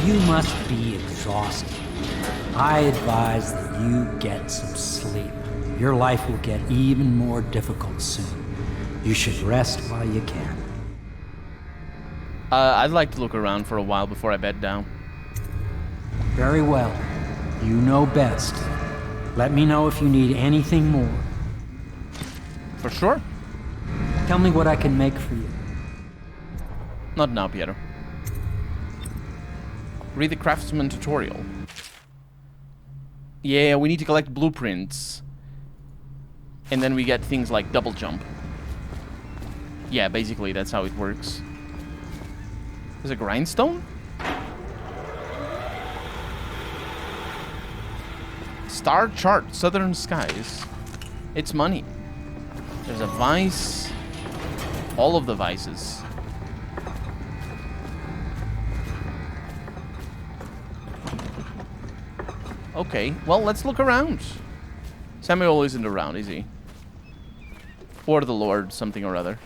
You must be exhausted. I advise that you get some sleep. Your life will get even more difficult soon. You should rest while you can. I'd like to look around for a while before I bed down. Very well. You know best. Let me know if you need anything more. For sure. Tell me what I can make for you. Not now, Pietro. Read the craftsman tutorial. Yeah, we need to collect blueprints. And then we get things like double jump. Yeah, basically that's how it works. There's a grindstone? Star chart, southern skies. It's money. There's a vice. All of the vices. Okay, well, let's look around. Samuel isn't around, is he? Or the Lord, something or other.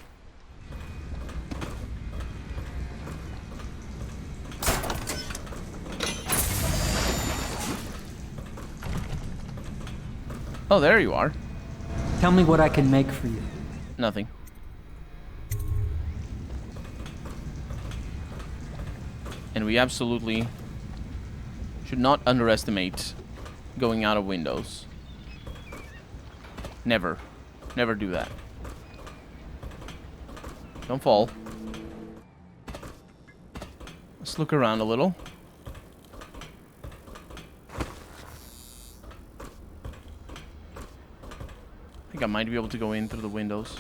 Oh, there you are. Tell me what I can make for you. Nothing. And we absolutely should not underestimate going out of windows. Never. Never do that. Don't fall. Let's look around a little. I think I might be able to go in through the windows.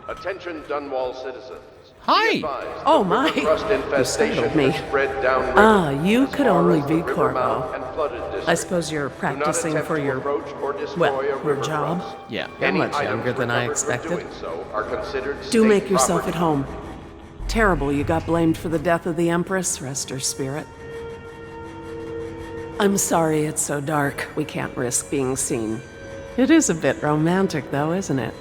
Attention Dunwall citizens. Hi! Oh my, Rust you infestation startled me. has spread downriver Ah, you as could far only as be the river mouth Corvo. and flooded districts. I suppose you're Do not practicing attempt for to your, approach or destroy well, a your river job. crossing. Yeah. You're Any much items younger than I recovered from expected. doing so are considered Do state make yourself property. at home. Terrible you got blamed for the death of the Empress, rest her spirit. I'm sorry it's so dark, we can't risk being seen. It is a bit romantic though, isn't it?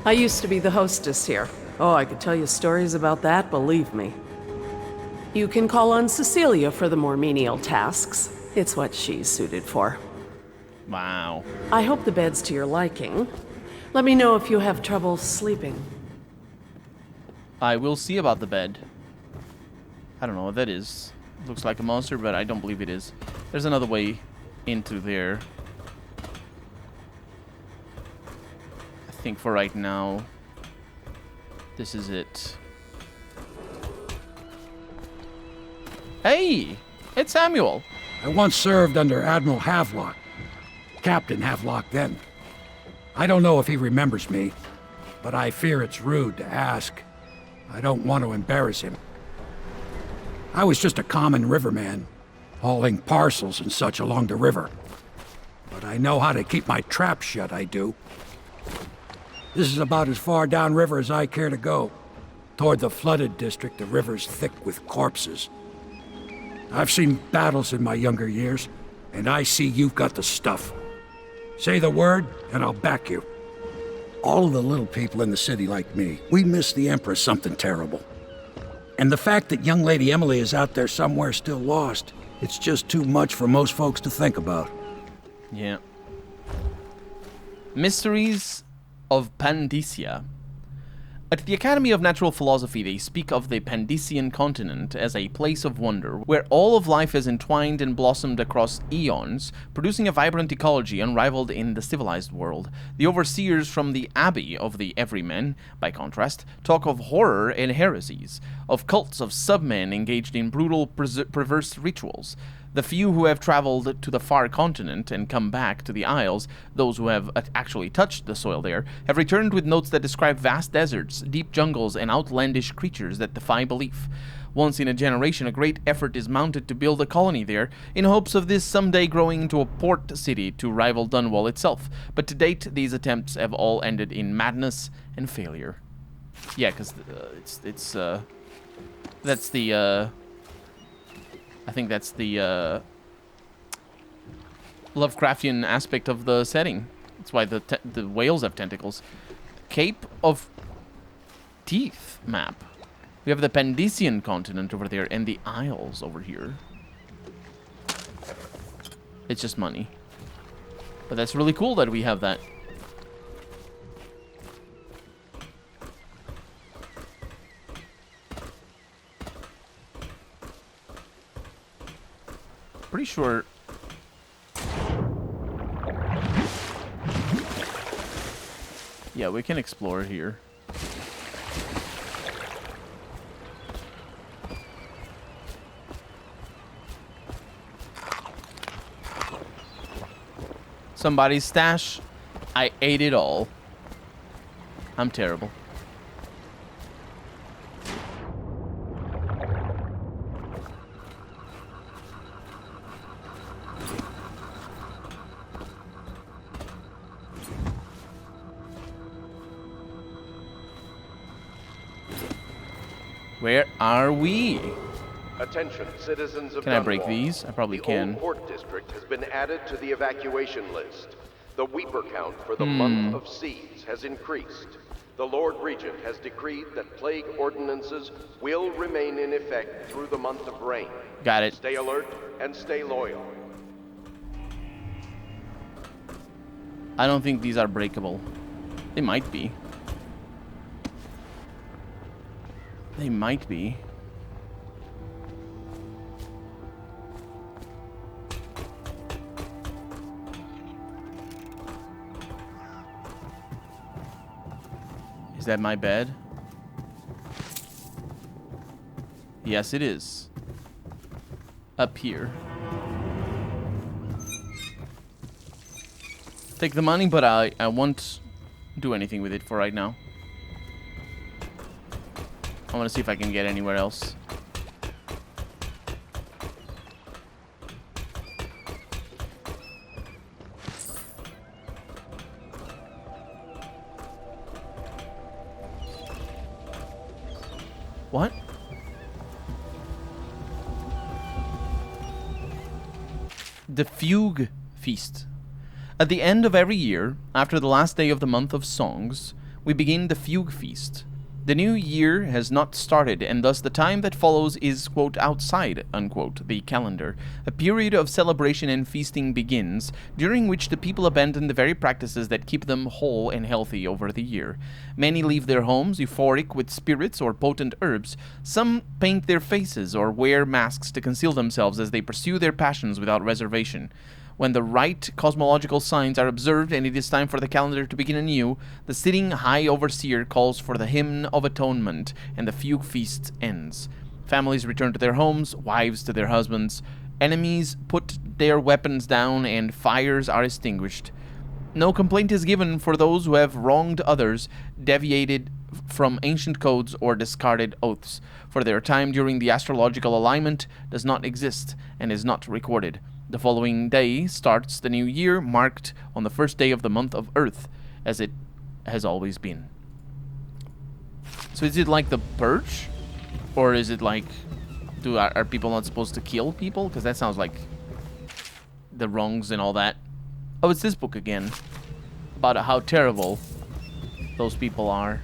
I used to be the hostess here. Oh, I could tell you stories about that, believe me. You can call on Cecilia for the more menial tasks. It's what she's suited for. Wow. I hope the bed's to your liking. Let me know if you have trouble sleeping. I will see about the bed. I don't know what that is. Looks like a monster, but I don't believe it is. There's another way into there. I think for right now, this is it. Hey! It's Samuel! I once served under Admiral Havelock. Captain Havelock then. I don't know if he remembers me, but I fear it's rude to ask. I don't want to embarrass him. I was just a common riverman, hauling parcels and such along the river. But I know how to keep my trap shut, I do. This is about as far downriver as I care to go. Toward the flooded district, the river's thick with corpses. I've seen battles in my younger years, and I see you've got the stuff. Say the word, and I'll back you. All of the little people in the city like me, we miss the Empress something terrible. And the fact that young Lady Emily is out there somewhere still lost, it's just too much for most folks to think about. Yeah. Mysteries of PANDYSSIA. At the Academy of Natural Philosophy, they speak of the Pandyssian continent as a place of wonder, where all of life is entwined and blossomed across eons, producing a vibrant ecology unrivaled in the civilized world. The overseers from the Abbey of the Everyman, by contrast, talk of horror and heresies, of cults of submen engaged in brutal, perverse rituals. The few who have traveled to the far continent and come back to the Isles, those who have actually touched the soil there, have returned with notes that describe vast deserts, deep jungles, and outlandish creatures that defy belief. Once in a generation, a great effort is mounted to build a colony there, in hopes of this someday growing into a port city to rival Dunwall itself. But to date, these attempts have all ended in madness and failure. Yeah, because that's the I think that's the Lovecraftian aspect of the setting. That's why the whales have tentacles. Cape of teeth map. We have the Pandyssian continent over there and the Isles over here. It's just money. But that's really cool that we have that. Pretty sure. Yeah, we can explore here. Somebody's stash. I ate it all. I'm terrible. Where are we? Attention, citizens of Can I break Dunwall. these? I probably the can. Old Port District has been added to the evacuation list. The Weeper count for the month of Seeds has increased. The Lord Regent has decreed that plague ordinances will remain in effect through the month of rain. Got it. Stay alert and stay loyal. I don't think these are breakable. They might be. They might be. Is that my bed? Yes, it is. Up here. Take the money, but I won't do anything with it for right now. I want to see if I can get anywhere else. What? The Fugue Feast. At the end of every year, after the last day of the month of songs, we begin the Fugue Feast. The new year has not started, and thus the time that follows is, quote, outside, unquote, the calendar. A period of celebration and feasting begins, during which the people abandon the very practices that keep them whole and healthy over the year. Many leave their homes euphoric with spirits or potent herbs. Some paint their faces or wear masks to conceal themselves as they pursue their passions without reservation. When the right cosmological signs are observed and it is time for the calendar to begin anew, the sitting high overseer calls for the hymn of atonement, and the fugue feast ends. Families return to their homes, wives to their husbands. Enemies put their weapons down, and fires are extinguished. No complaint is given for those who have wronged others, deviated from ancient codes, or discarded oaths, for their time during the astrological alignment does not exist and is not recorded. The following day starts the new year, marked on the first day of the month of Earth, as it has always been. So is it like the Purge? Or is it like, are people not supposed to kill people? Because that sounds like the wrongs and all that. Oh, it's this book again. About how terrible those people are.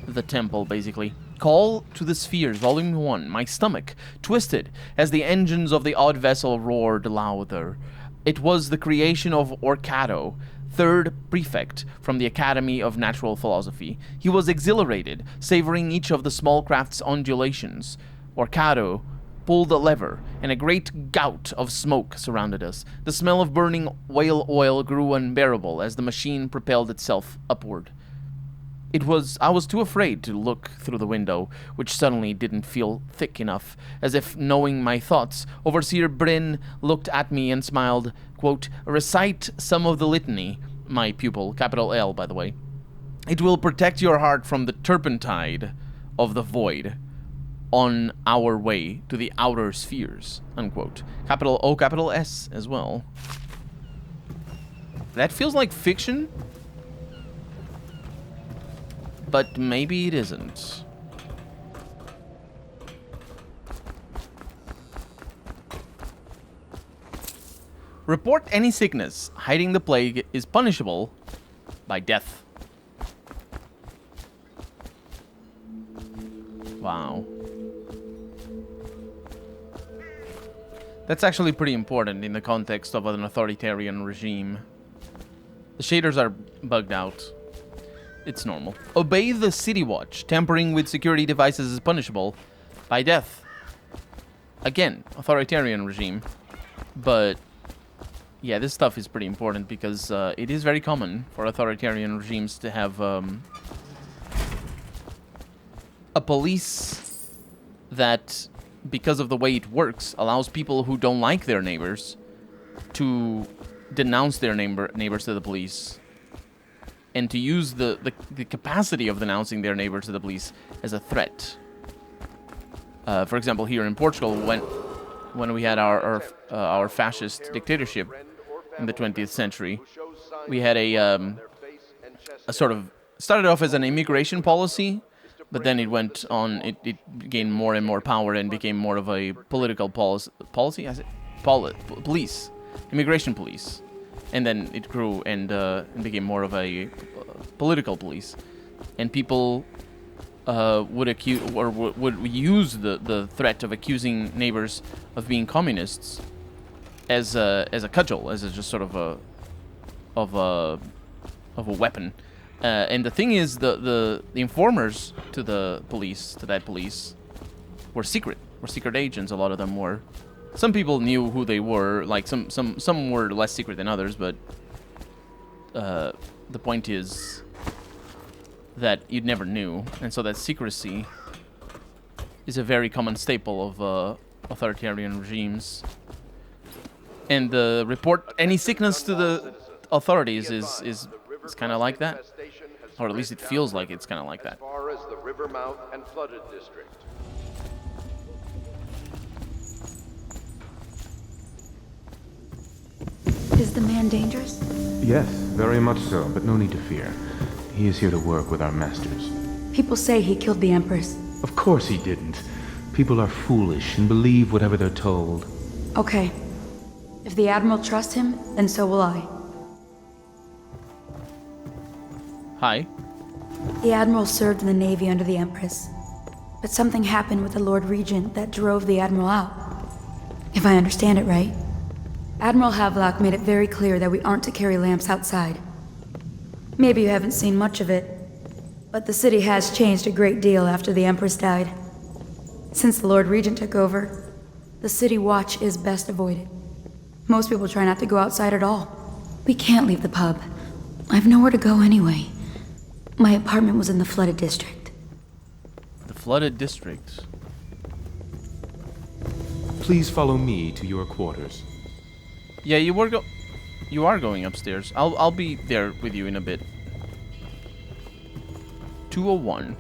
The temple, basically. Call to the Spheres, Volume 1. My stomach twisted as the engines of the odd vessel roared louder. It was the creation of Orcado, third prefect from the Academy of Natural Philosophy. He was exhilarated, savoring each of the small craft's undulations. Orcado pulled a lever, and a great gout of smoke surrounded us. The smell of burning whale oil grew unbearable as the machine propelled itself upward. I was too afraid to look through the window, which suddenly didn't feel thick enough. As if knowing my thoughts, Overseer Bryn looked at me and smiled, quote, recite some of the litany, my pupil, capital L, by the way. It will protect your heart from the turpentide of the void on our way to the outer spheres, unquote. Capital O, capital S as well. That feels like fiction. But maybe it isn't. Report any sickness. Hiding the plague is punishable by death. Wow. That's actually pretty important in the context of an authoritarian regime. The shaders are bugged out. It's normal. Obey the City Watch. Tampering with security devices is punishable by death. Again, authoritarian regime. But yeah, this stuff is pretty important because it is very common for authoritarian regimes to have a police that, because of the way it works, allows people who don't like their neighbors to denounce their neighbors to the police, and to use the capacity of denouncing their neighbors to the police as a threat. For example, here in Portugal, when we had our fascist dictatorship in the 20th century, we had a sort of started off as an immigration policy, but then it went on. It gained more and more power and became more of a political policy. Police, immigration police, and then it grew and became more of a political police, and people would accuse or would use the threat of accusing neighbors of being communists as a cudgel, as just sort of a weapon. And the thing is, the informers to that police, were secret agents. A lot of them were. Some people knew who they were. Like some were less secret than others. But the point is that you never knew, and so that secrecy is a very common staple of authoritarian regimes. And the report any sickness to the authorities is kind of like that. Or at least it feels like it's kind of like that. As far as the river mouth and flooded district. Is the man dangerous? Yes, very much so, but no need to fear. He is here to work with our masters. People say he killed the Empress. Of course he didn't. People are foolish and believe whatever they're told. Okay. If the Admiral trusts him, then so will I. Hi. The Admiral served in the Navy under the Empress. But something happened with the Lord Regent that drove the Admiral out. If I understand it right. Admiral Havelock made it very clear that we aren't to carry lamps outside. Maybe you haven't seen much of it, but the city has changed a great deal after the Empress died. Since the Lord Regent took over, the city watch is best avoided. Most people try not to go outside at all. We can't leave the pub. I've nowhere to go anyway. My apartment was in the flooded district. The flooded district. Please follow me to your quarters. Yeah, you are going upstairs. I'll be there with you in a bit. 201.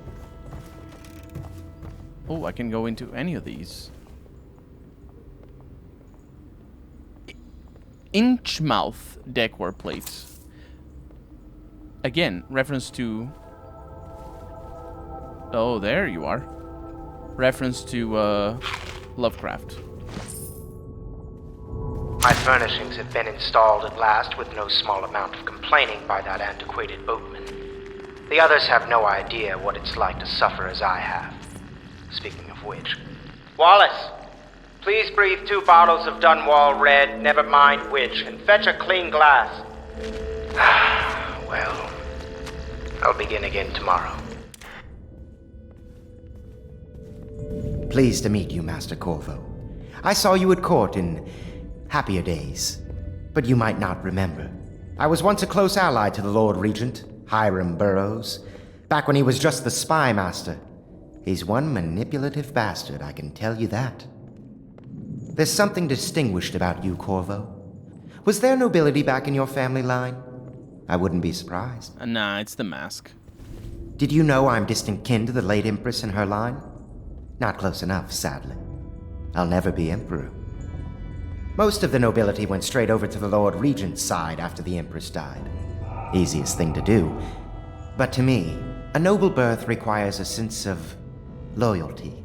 Oh, I can go into any of these. Inchmouth decor plates. Again, reference to... Oh, there you are. Reference to, Lovecraft. My furnishings have been installed at last with no small amount of complaining by that antiquated boatman. The others have no idea what it's like to suffer as I have. Speaking of which... Wallace! Please breathe 2 bottles of Dunwall Red, never mind which, and fetch a clean glass. Well, I'll begin again tomorrow. Pleased to meet you, Master Corvo. I saw you at court in happier days, but you might not remember. I was once a close ally to the Lord Regent, Hiram Burroughs, back when he was just the spy master. He's one manipulative bastard, I can tell you that. There's something distinguished about you, Corvo. Was there nobility back in your family line? I wouldn't be surprised. Nah, it's the mask. Did you know I'm distant kin to the late Empress and her line? Not close enough, sadly. I'll never be Emperor. Most of the nobility went straight over to the Lord Regent's side after the Empress died. Easiest thing to do. But to me, a noble birth requires a sense of loyalty.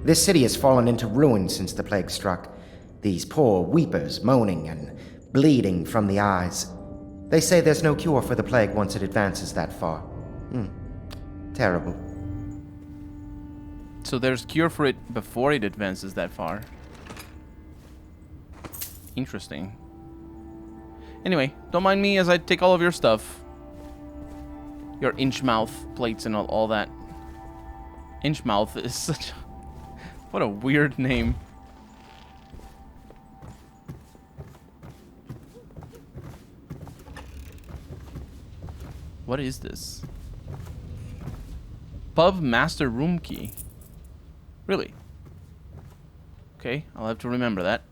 This city has fallen into ruin since the plague struck. These poor weepers moaning and bleeding from the eyes. They say there's no cure for the plague once it advances that far. Terrible. So there's cure for it before it advances that far. Interesting. Anyway, don't mind me as I take all of your stuff. Your Inchmouth plates and all that. Inchmouth is such... What a weird name. What is this? Pub Master Room Key. Really? Okay, I'll have to remember that.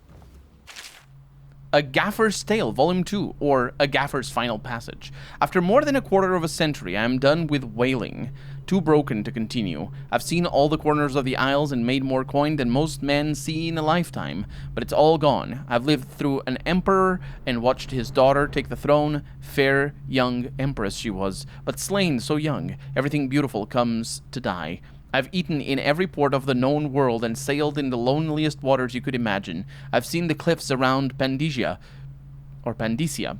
A Gaffer's Tale, Volume 2, or A Gaffer's Final Passage. After more than a quarter of a century, I am done with whaling. Too broken to continue. I've seen all the corners of the Isles and made more coin than most men see in a lifetime, but it's all gone. I've lived through an emperor and watched his daughter take the throne. Fair, young empress she was, but slain so young. Everything beautiful comes to die. I've eaten in every port of the known world and sailed in the loneliest waters you could imagine. I've seen the cliffs around PANDYSSIA, or PANDYSSIA.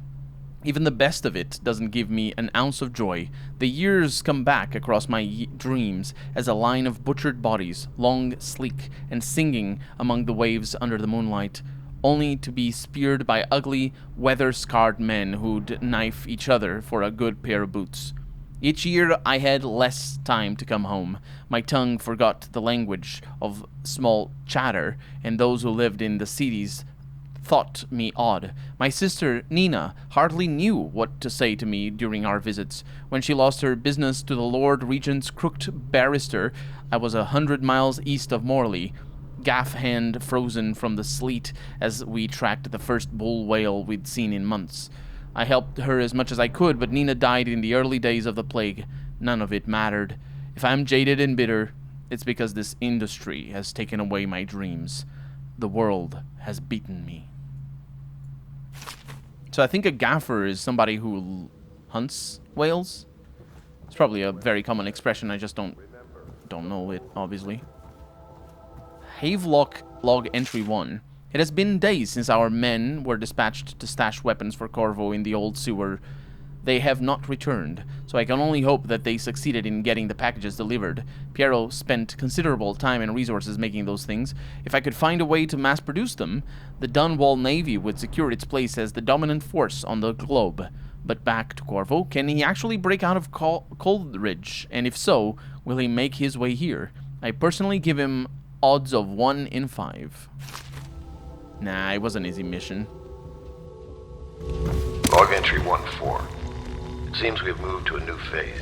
Even the best of it doesn't give me an ounce of joy. The years come back across my dreams as a line of butchered bodies, long, sleek, and singing among the waves under the moonlight, only to be speared by ugly, weather-scarred men who'd knife each other for a good pair of boots. Each year I had less time to come home. My tongue forgot the language of small chatter, and those who lived in the cities thought me odd. My sister, Nina, hardly knew what to say to me during our visits. When she lost her business to the Lord Regent's crooked barrister, I was 100 miles east of Morley, gaff hand frozen from the sleet as we tracked the first bull whale we'd seen in months. I helped her as much as I could, but Nina died in the early days of the plague. None of it mattered. If I'm jaded and bitter, it's because this industry has taken away my dreams. The world has beaten me. So I think a gaffer is somebody who hunts whales. It's probably a very common expression. I just don't know it, obviously. Havelock log entry 1. It has been days since our men were dispatched to stash weapons for Corvo in the old sewer. They have not returned, so I can only hope that they succeeded in getting the packages delivered. Piero spent considerable time and resources making those things. If I could find a way to mass-produce them, the Dunwall Navy would secure its place as the dominant force on the globe. But back to Corvo, can he actually break out of Coleridge? And if so, will he make his way here? I personally give him odds of 1 in 5. Nah, it was an easy mission. Log entry 1-4. It seems we have moved to a new phase.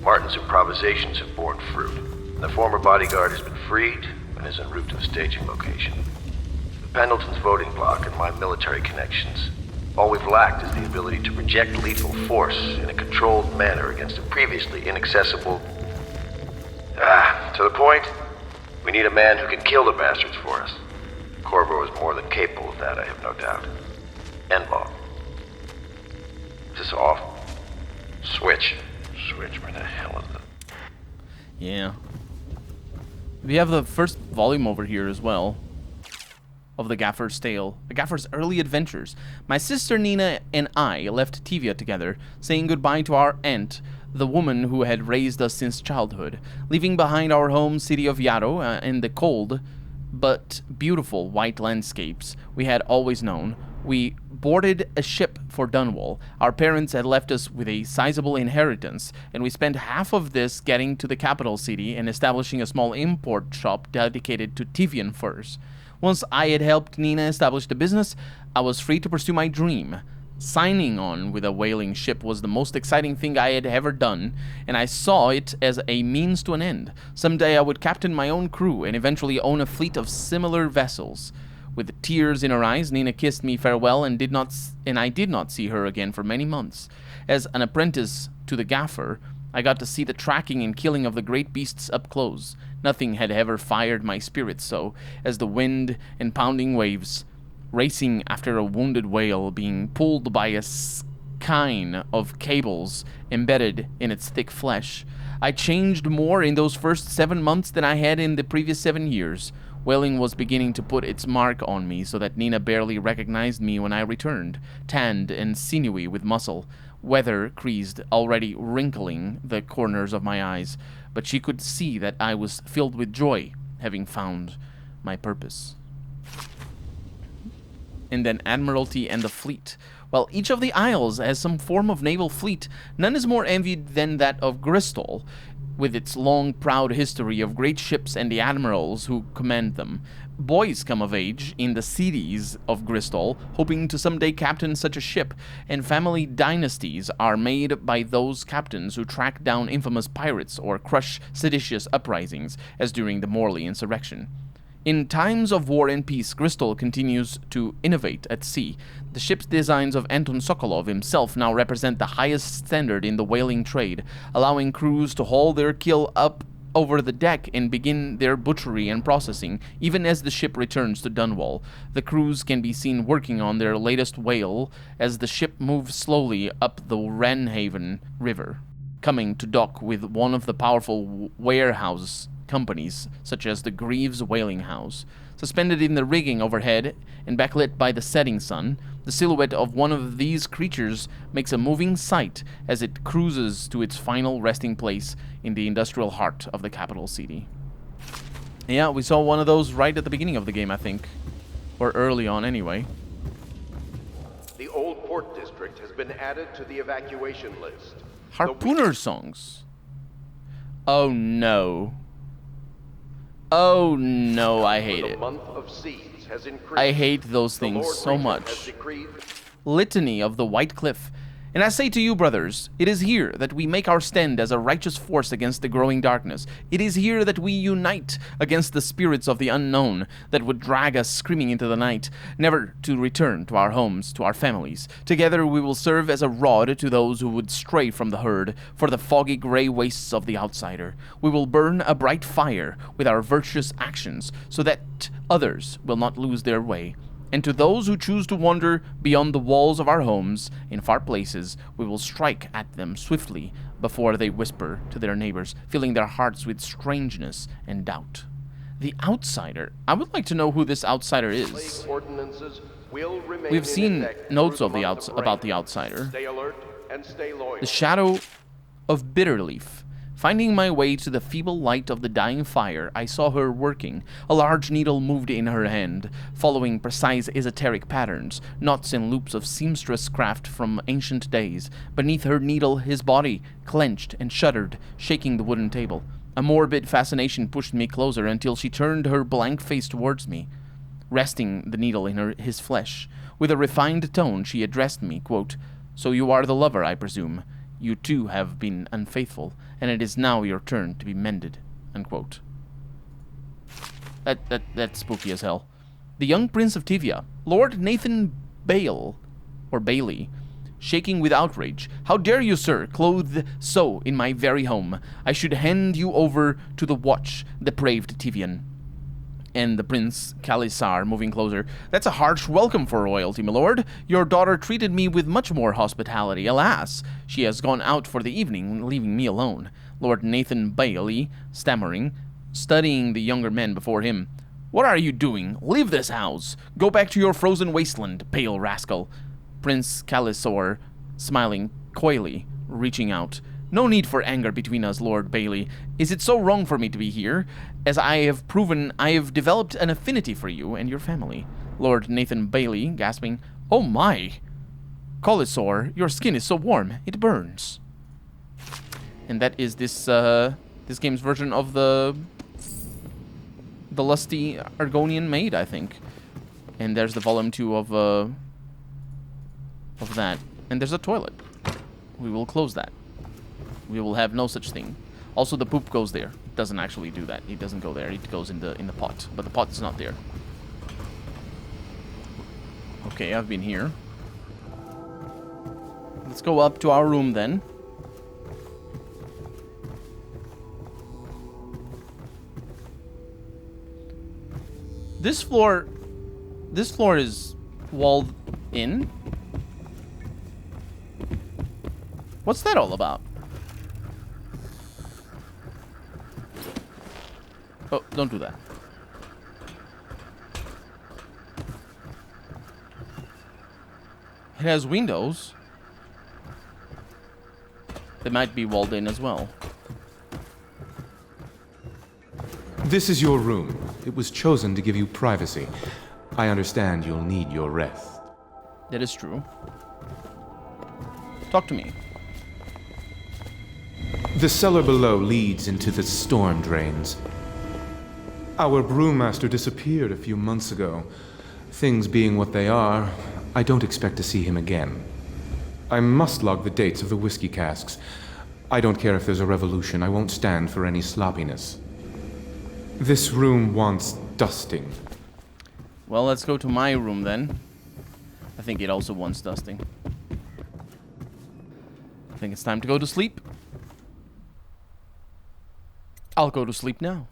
Martin's improvisations have borne fruit. The former bodyguard has been freed and is en route to the staging location. With Pendleton's voting block and my military connections, all we've lacked is the ability to project lethal force in a controlled manner against a previously inaccessible... to the point, we need a man who can kill the bastards for us. Corvo is more than capable of that, I have no doubt. End log. Is this off? Switch. Switch, where the hell is it? Yeah. We have the first volume over here as well. Of the Gaffer's Tale. The Gaffer's Early Adventures. My sister Nina and I left TYVIA together, saying goodbye to our aunt, the woman who had raised us since childhood, leaving behind our home city of Yarrow and the cold but beautiful white landscapes we had always known. We boarded a ship for Dunwall. Our parents had left us with a sizable inheritance, and we spent half of this getting to the capital city and establishing a small import shop dedicated to Tyvian furs. Once I had helped Nina establish the business, I was free to pursue my dream. Signing on with a whaling ship was the most exciting thing I had ever done, and I saw it as a means to an end. Someday I would captain my own crew and eventually own a fleet of similar vessels. With tears in her eyes, Nina kissed me farewell and I did not see her again for many months. As an apprentice to the gaffer, I got to see the tracking and killing of the great beasts up close. Nothing had ever fired my spirit so as the wind and pounding waves, racing after a wounded whale being pulled by a skein of cables embedded in its thick flesh. I changed more in those first 7 months than I had in the previous 7 years. Whaling was beginning to put its mark on me so that Nina barely recognized me when I returned, tanned and sinewy with muscle, weather creased, already wrinkling the corners of my eyes. But she could see that I was filled with joy having found my purpose. And then Admiralty and the fleet. While each of the isles has some form of naval fleet, none is more envied than that of Gristol, with its long, proud history of great ships and the admirals who command them. Boys come of age in the cities of Gristol, hoping to someday captain such a ship, and family dynasties are made by those captains who track down infamous pirates or crush seditious uprisings, as during the Morley insurrection. In times of war and peace, Gristol continues to innovate at sea. The ship's designs of Anton Sokolov himself now represent the highest standard in the whaling trade, allowing crews to haul their keel up over the deck and begin their butchery and processing, even as the ship returns to Dunwall. The crews can be seen working on their latest whale as the ship moves slowly up the Wrenhaven River, coming to dock with one of the powerful warehouse companies, such as the Greaves Whaling House. Suspended in the rigging overhead and backlit by the setting sun, the silhouette of one of these creatures makes a moving sight as it cruises to its final resting place in the industrial heart of the capital city. Yeah, we saw one of those right at the beginning of the game, I think. Or early on, anyway. The Old Port District has been added to the evacuation list. Harpooner songs. Oh no. Oh no, I hate it. I hate those things so much. Litany of the White Cliff. And I say to you, brothers, it is here that we make our stand as a righteous force against the growing darkness. It is here that we unite against the spirits of the unknown that would drag us screaming into the night, never to return to our homes, to our families. Together we will serve as a rod to those who would stray from the herd, for the foggy gray wastes of the outsider. We will burn a bright fire with our virtuous actions, so that others will not lose their way. And to those who choose to wander beyond the walls of our homes, in far places, we will strike at them swiftly before they whisper to their neighbors, filling their hearts with strangeness and doubt. The outsider. I would like to know who this outsider is. We've seen notes of about the outsider. The shadow of Bitterleaf. Finding my way to the feeble light of the dying fire, I saw her working. A large needle moved in her hand, following precise esoteric patterns, knots and loops of seamstress craft from ancient days. Beneath her needle, his body clenched and shuddered, shaking the wooden table. A morbid fascination pushed me closer until she turned her blank face towards me, resting the needle in his flesh. With a refined tone, she addressed me, quote, "So you are the lover, I presume. You too have been unfaithful, and it is now your turn to be mended," unquote. That's spooky as hell. The young Prince of TYVIA, Lord Nathan Bale, or Bailey, shaking with outrage. "How dare you, sir, clothed so in my very home? I should hand you over to the watch, depraved Tyvian." And the Prince Kalisar, moving closer. "That's a harsh welcome for royalty, my lord. Your daughter treated me with much more hospitality. Alas, she has gone out for the evening, leaving me alone." Lord Nathan Bailey, stammering, studying the younger men before him. "What are you doing? Leave this house. Go back to your frozen wasteland, pale rascal." Prince Kalisor, smiling coyly, reaching out. "No need for anger between us, Lord Bailey. Is it so wrong for me to be here? As I have proven, I have developed an affinity for you and your family." Lord Nathan Bailey, gasping, "Oh my! Colisor, your skin is so warm, it burns." And that is this game's version of the lusty Argonian maid, I think. And there's the volume 2 of that. And there's a toilet. We will close that. We will have no such thing. Also, the poop goes there. It doesn't actually do that. It doesn't go there. It goes in the pot. But the pot is not there. Okay, I've been here. Let's go up to our room then. This floor is walled in. What's that all about? Oh, don't do that. It has windows. They might be walled in as well. This is your room. It was chosen to give you privacy. I understand you'll need your rest. That is true. Talk to me. The cellar below leads into the storm drains. Our brewmaster disappeared a few months ago. Things being what they are, I don't expect to see him again. I must log the dates of the whiskey casks. I don't care if there's a revolution. I won't stand for any sloppiness. This room wants dusting. Well, let's go to my room then. I think it also wants dusting. I think it's time to go to sleep. I'll go to sleep now.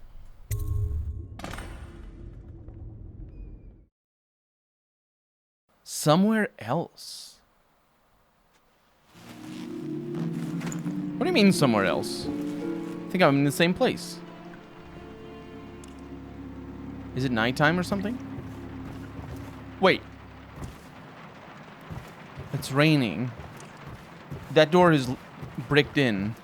Somewhere else. What do you mean somewhere else? I think I'm in the same place. Is it nighttime or something? Wait. It's raining. That door is bricked in.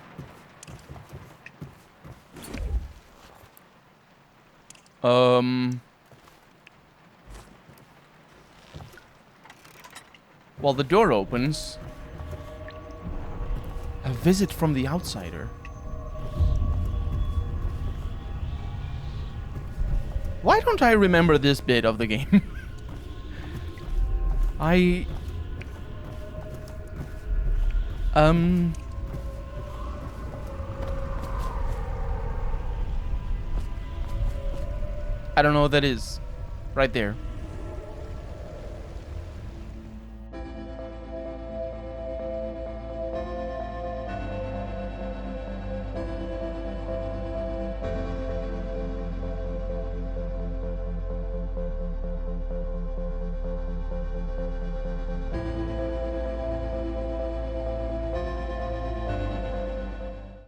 While the door opens, a visit from the outsider. Why don't I remember this bit of the game? I don't know what that is. Right there.